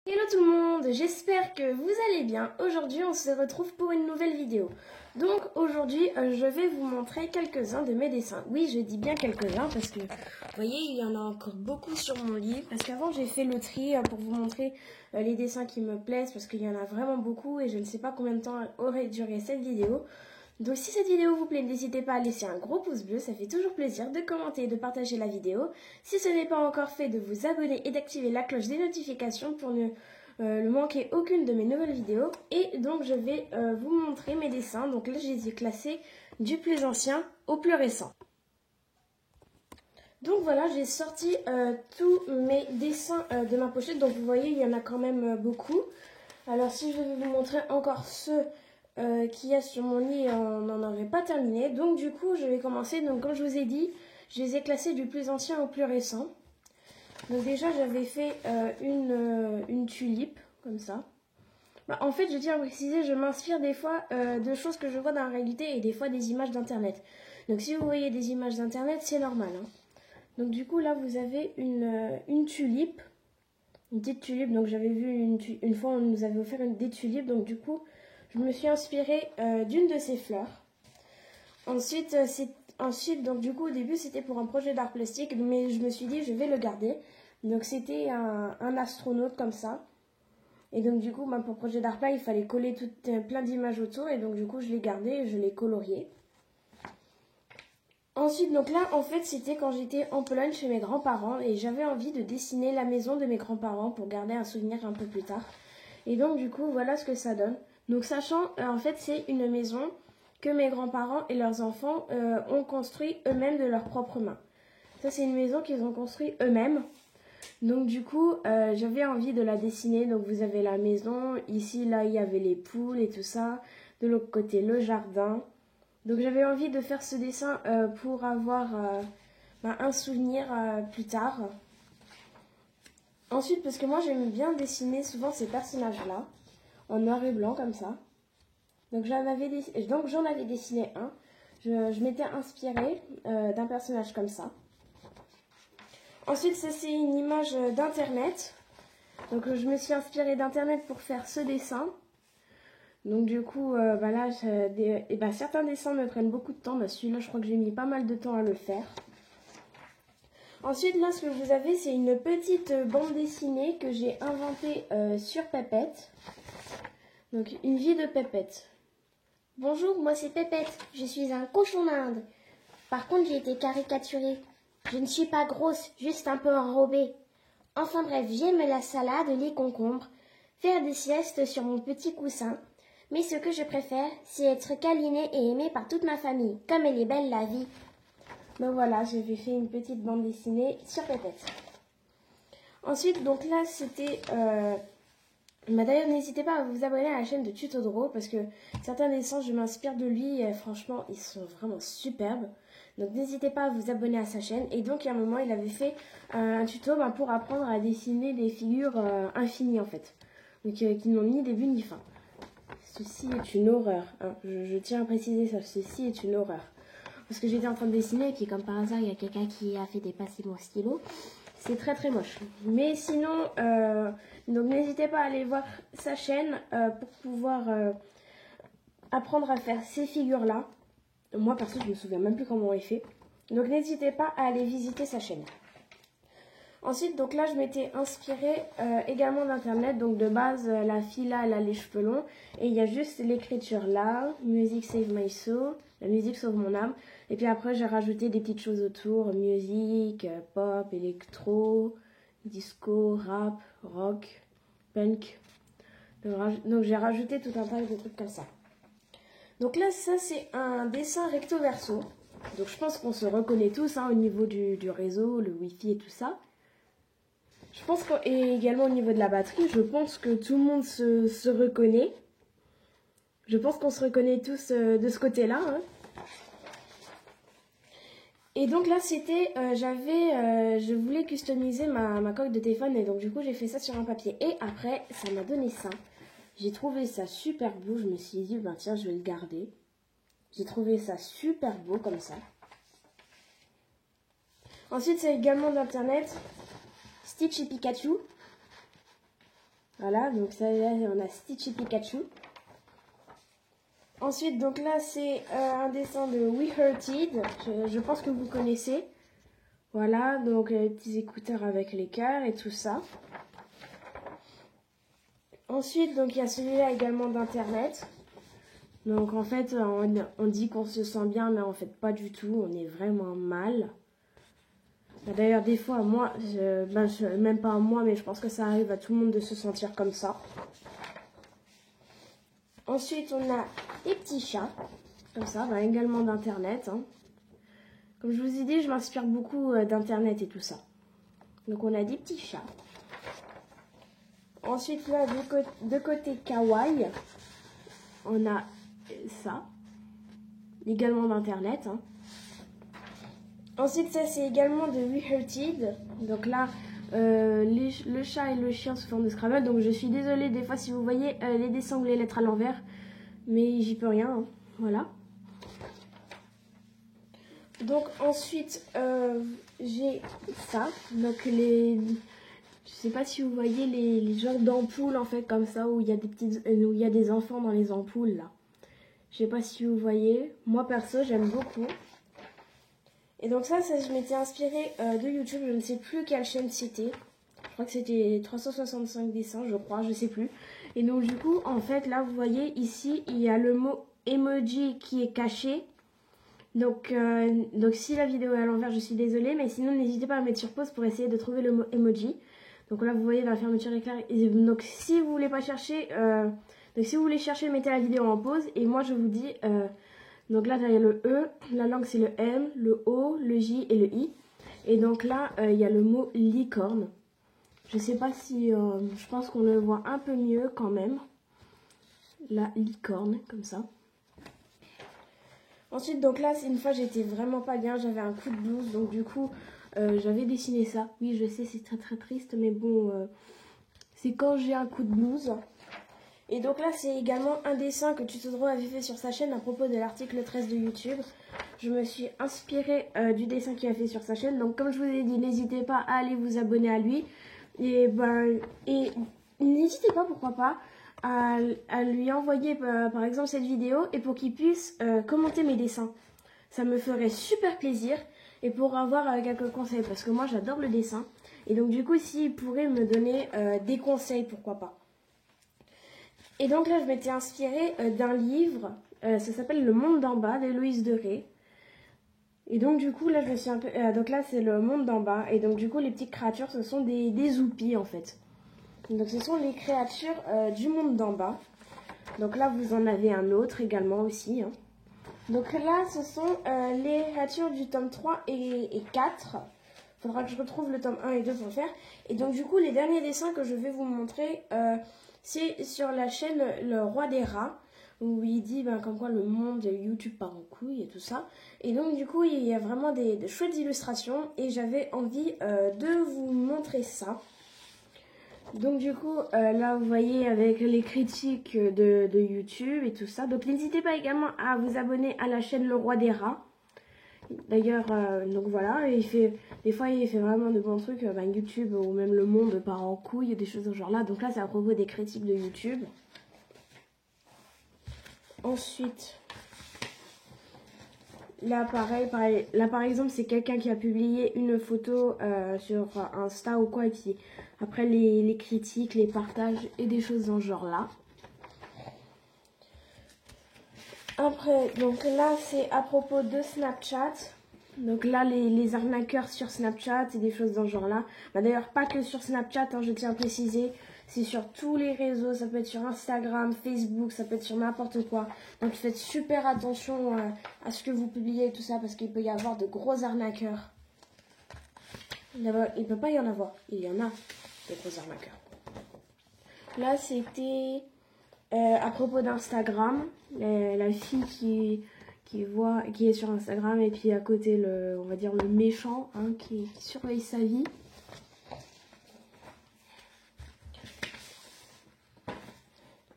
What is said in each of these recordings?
Hello tout le monde, j'espère que vous allez bien. Aujourd'hui on se retrouve pour une nouvelle vidéo. Donc aujourd'hui je vais vous montrer quelques-uns de mes dessins. Oui, je dis bien quelques-uns parce que vous voyez il y en a encore beaucoup sur mon lit. Parce qu'avant j'ai fait le tri pour vous montrer les dessins qui me plaisent parce qu'il y en a vraiment beaucoup et je ne sais pas combien de temps aurait duré cette vidéo. Donc si cette vidéo vous plaît, n'hésitez pas à laisser un gros pouce bleu, ça fait toujours plaisir de commenter et de partager la vidéo. Si ce n'est pas encore fait, de vous abonner et d'activer la cloche des notifications pour ne manquer aucune de mes nouvelles vidéos. Et donc je vais vous montrer mes dessins. Donc là je les ai classés du plus ancien au plus récent. Donc voilà, j'ai sorti tous mes dessins de ma pochette. Donc vous voyez, il y en a quand même beaucoup. Alors si je vais vous montrer encore ceux qu'il y a sur mon lit, on n'en aurait pas terminé. Donc du coup, je vais commencer. Donc comme je vous ai dit, je les ai classés du plus ancien au plus récent. Donc déjà, j'avais fait une tulipe, comme ça. Bah, en fait, je tiens à préciser, je m'inspire des fois de choses que je vois dans la réalité et des fois des images d'internet. Donc si vous voyez des images d'internet, c'est normal. Hein. Donc du coup, là, vous avez une tulipe. Une petite tulipe. Donc j'avais vu une fois, on nous avait offert des tulipes. Donc du coup, je me suis inspirée d'une de ces fleurs. Ensuite, donc du coup, au début, c'était pour un projet d'art plastique. Mais je me suis dit, je vais le garder. Donc c'était un astronaute comme ça. Et donc du coup, pour le projet d'art plat, il fallait coller plein d'images autour. Et donc du coup, je l'ai gardé et je l'ai colorié. Ensuite, donc là, en fait, c'était quand j'étais en Pologne chez mes grands-parents et j'avais envie de dessiner la maison de mes grands-parents pour garder un souvenir un peu plus tard. Et donc, du coup, voilà ce que ça donne. Donc, sachant, en fait, c'est une maison que mes grands-parents et leurs enfants ont construit eux-mêmes de leurs propres mains. Ça, c'est une maison qu'ils ont construite eux-mêmes. Donc, du coup, j'avais envie de la dessiner. Donc, vous avez la maison. Ici, là, il y avait les poules et tout ça. De l'autre côté, le jardin. Donc j'avais envie de faire ce dessin pour avoir un souvenir plus tard. Ensuite, parce que moi j'aime bien dessiner souvent ces personnages-là, en noir et blanc comme ça. Donc j'en avais dessiné un. Je m'étais inspirée d'un personnage comme ça. Ensuite, ça c'est une image d'internet. Donc je me suis inspirée d'internet pour faire ce dessin. Donc du coup, là, certains dessins me prennent beaucoup de temps. Celui-là, je crois que j'ai mis pas mal de temps à le faire. Ensuite, là, ce que vous avez, c'est une petite bande dessinée que j'ai inventée sur Pépette. Donc, une vie de Pépette. Bonjour, moi c'est Pépette. Je suis un cochon d'Inde. Par contre, j'ai été caricaturée. Je ne suis pas grosse, juste un peu enrobée. Enfin bref, j'aime la salade, les concombres, faire des siestes sur mon petit coussin. Mais ce que je préfère, c'est être câlinée et aimée par toute ma famille. Comme elle est belle la vie. Donc voilà, j'avais fait une petite bande dessinée sur Pépette. Ensuite, donc là, c'était... D'ailleurs, n'hésitez pas à vous abonner à la chaîne de Tuto Draw parce que certains dessins, je m'inspire de lui et franchement, ils sont vraiment superbes. Donc n'hésitez pas à vous abonner à sa chaîne. Et donc, il y a un moment, il avait fait un tuto pour apprendre à dessiner des figures infinies en fait. Donc, qui n'ont ni début ni fin. Ceci est une horreur. Hein. Je tiens à préciser ça. Ceci est une horreur. Parce que j'étais en train de dessiner et puis comme par hasard, il y a quelqu'un qui a fait dépasser mon stylo. C'est très très moche. Mais sinon, donc n'hésitez pas à aller voir sa chaîne pour pouvoir apprendre à faire ces figures-là. Moi, perso, je ne me souviens même plus comment on les fait. Donc n'hésitez pas à aller visiter sa chaîne. Ensuite, donc là, je m'étais inspirée également d'internet. Donc de base, la fille là, elle a les cheveux longs. Et il y a juste l'écriture là. Music save my soul. La musique sauve mon âme. Et puis après, j'ai rajouté des petites choses autour. Musique, pop, électro, disco, rap, rock, punk. Donc j'ai rajouté tout un tas de trucs comme ça. Donc là, ça c'est un dessin recto verso. Donc je pense qu'on se reconnaît tous au niveau du réseau, le wifi et tout ça. Je pense et également au niveau de la batterie, je pense que tout le monde se reconnaît. Je pense qu'on se reconnaît tous de ce côté-là. Hein. Et donc là, c'était, je voulais customiser ma coque de téléphone et donc du coup, j'ai fait ça sur un papier. Et après, ça m'a donné ça. J'ai trouvé ça super beau. Je me suis dit, tiens, je vais le garder. J'ai trouvé ça super beau comme ça. Ensuite, c'est également d'internet. Stitch et Pikachu. Voilà, donc ça, là, on a Stitch et Pikachu. Ensuite, donc là, c'est un dessin de We Hearted. Je pense que vous connaissez. Voilà, donc les petits écouteurs avec les cœurs et tout ça. Ensuite, donc il y a celui-là également d'Internet. Donc en fait, on dit qu'on se sent bien, mais en fait pas du tout. On est vraiment mal. D'ailleurs, des fois, moi, même pas moi, mais je pense que ça arrive à tout le monde de se sentir comme ça. Ensuite, on a les petits chats, comme ça, également d'Internet. Hein. Comme je vous ai dit, je m'inspire beaucoup d'Internet et tout ça. Donc, on a des petits chats. Ensuite, là, de côté kawaii, on a ça, également d'Internet. Hein. Ensuite, ça, c'est également de We Hearted. Donc là, le chat et le chien sous forme de Scrabble. Donc je suis désolée des fois si vous voyez les dessins ou les lettres à l'envers. Mais j'y peux rien. Hein. Voilà. Donc ensuite, j'ai ça. Donc je sais pas si vous voyez les genres d'ampoules en fait comme ça où il y a des petites, où il y a des enfants dans les ampoules là. Je sais pas si vous voyez. Moi perso, j'aime beaucoup. Et donc ça je m'étais inspirée de YouTube, je ne sais plus quelle chaîne c'était. Je crois que c'était 365 dessins, je crois, je sais plus. Et donc du coup, en fait, là, vous voyez, ici, il y a le mot emoji qui est caché. Donc si la vidéo est à l'envers, je suis désolée, mais sinon, n'hésitez pas à mettre sur pause pour essayer de trouver le mot emoji. Donc là, vous voyez, dans la fermeture éclair. Et donc si vous voulez pas chercher, donc si vous voulez chercher, mettez la vidéo en pause. Et moi, je vous dis... donc là, il y a le E, la langue c'est le M, le O, le J et le I. Et donc là, il y a le mot licorne. Je sais pas si... je pense qu'on le voit un peu mieux quand même. La licorne, comme ça. Ensuite, donc là, une fois, j'étais vraiment pas bien. J'avais un coup de blues. Donc du coup, j'avais dessiné ça. Oui, je sais, c'est très très triste. Mais bon, c'est quand j'ai un coup de blues. Et donc là, c'est également un dessin que Tutodro avait fait sur sa chaîne à propos de l'article 13 de YouTube. Je me suis inspirée du dessin qu'il a fait sur sa chaîne. Donc comme je vous ai dit, n'hésitez pas à aller vous abonner à lui. Et n'hésitez pas, pourquoi pas, à lui envoyer par exemple cette vidéo et pour qu'il puisse commenter mes dessins. Ça me ferait super plaisir et pour avoir quelques conseils parce que moi j'adore le dessin. Et donc du coup, s'il pourrait me donner des conseils, pourquoi pas. Et donc là, je m'étais inspirée d'un livre, ça s'appelle Le Monde d'en bas d'Héloïse de Ré. Et donc du coup, là, je me suis un peu... donc là, c'est Le Monde d'en bas. Et donc du coup, les petites créatures, ce sont des oupies en fait. Donc ce sont les créatures du monde d'en bas. Donc là, vous en avez un autre également aussi. Hein. Donc là, ce sont les créatures du tome 3 et 4. Il faudra que je retrouve le tome 1 et 2 pour le faire. Et donc du coup, les derniers dessins que je vais vous montrer... c'est sur la chaîne Le Roi des Rats, où il dit comme quoi le monde de YouTube part en couille et tout ça. Et donc du coup, il y a vraiment des chouettes illustrations et j'avais envie de vous montrer ça. Donc du coup, là vous voyez avec les critiques de YouTube et tout ça. Donc n'hésitez pas également à vous abonner à la chaîne Le Roi des Rats. D'ailleurs, donc voilà, des fois il fait vraiment de bons trucs, YouTube ou même le monde part en couille, des choses de ce genre là. Donc là, c'est à propos des critiques de YouTube. Ensuite, là pareil, là par exemple, c'est quelqu'un qui a publié une photo sur Insta ou quoi, et puis après les critiques, les partages et des choses dans ce genre là. Après, donc là, c'est à propos de Snapchat. Donc là, les arnaqueurs sur Snapchat et des choses dans ce genre-là. D'ailleurs, pas que sur Snapchat, hein, je tiens à préciser. C'est sur tous les réseaux. Ça peut être sur Instagram, Facebook, ça peut être sur n'importe quoi. Donc faites super attention à ce que vous publiez et tout ça parce qu'il peut y avoir de gros arnaqueurs. Il ne peut pas y en avoir. Il y en a des gros arnaqueurs. Là, c'était... à propos d'Instagram, la fille qui est sur Instagram et puis à côté on va dire le méchant hein, qui surveille sa vie.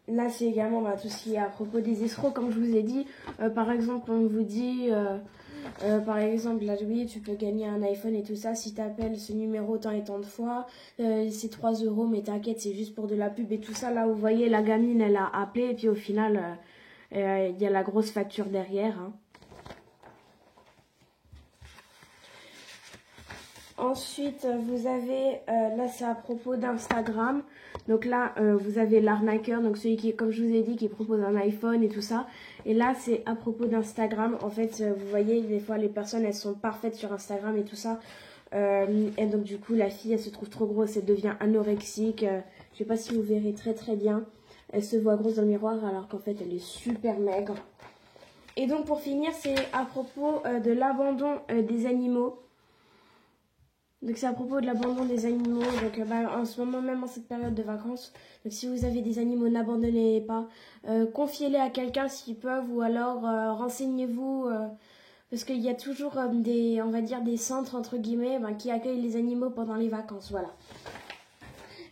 Là c'est également tout ce qui est à propos des escrocs comme je vous ai dit. Par exemple on vous dit Par exemple, là, oui, tu peux gagner un iPhone et tout ça si tu appelles ce numéro tant et tant de fois. C'est 3 euros, mais t'inquiète, c'est juste pour de la pub et tout ça. Là, vous voyez, la gamine, elle a appelé et puis au final, il y a la grosse facture derrière. Hein. Ensuite, vous avez, là c'est à propos d'Instagram. Donc là, vous avez l'arnaqueur, donc celui qui, comme je vous ai dit, qui propose un iPhone et tout ça. Et là, c'est à propos d'Instagram. En fait, vous voyez, des fois, les personnes, elles sont parfaites sur Instagram et tout ça. Et donc, du coup, la fille, elle se trouve trop grosse, elle devient anorexique. Je sais pas si vous verrez très très bien. Elle se voit grosse dans le miroir alors qu'en fait, elle est super maigre. Et donc, pour finir, c'est à propos de l'abandon des animaux. Donc c'est à propos de l'abandon des animaux, donc en ce moment même en cette période de vacances, donc si vous avez des animaux, n'abandonnez-les pas, confiez-les à quelqu'un s'ils peuvent ou alors renseignez-vous, parce qu'il y a toujours des, on va dire des centres entre guillemets qui accueillent les animaux pendant les vacances, voilà.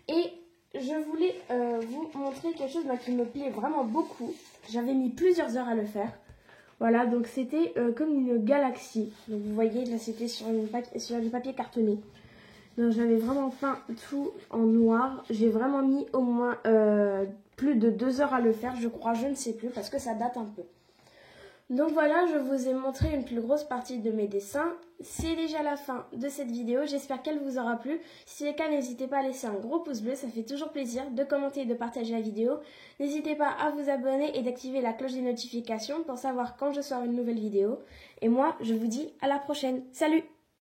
Et je voulais vous montrer quelque chose qui me plaît vraiment beaucoup, j'avais mis plusieurs heures à le faire. Voilà, donc c'était comme une galaxie. Donc vous voyez, là c'était sur du papier cartonné. Donc j'avais vraiment peint tout en noir. J'ai vraiment mis au moins plus de 2 heures à le faire, je crois, je ne sais plus, parce que ça date un peu. Donc voilà, je vous ai montré une plus grosse partie de mes dessins. C'est déjà la fin de cette vidéo, j'espère qu'elle vous aura plu. Si c'est le cas, n'hésitez pas à laisser un gros pouce bleu, ça fait toujours plaisir de commenter et de partager la vidéo. N'hésitez pas à vous abonner et d'activer la cloche des notifications pour savoir quand je sors une nouvelle vidéo. Et moi, je vous dis à la prochaine. Salut!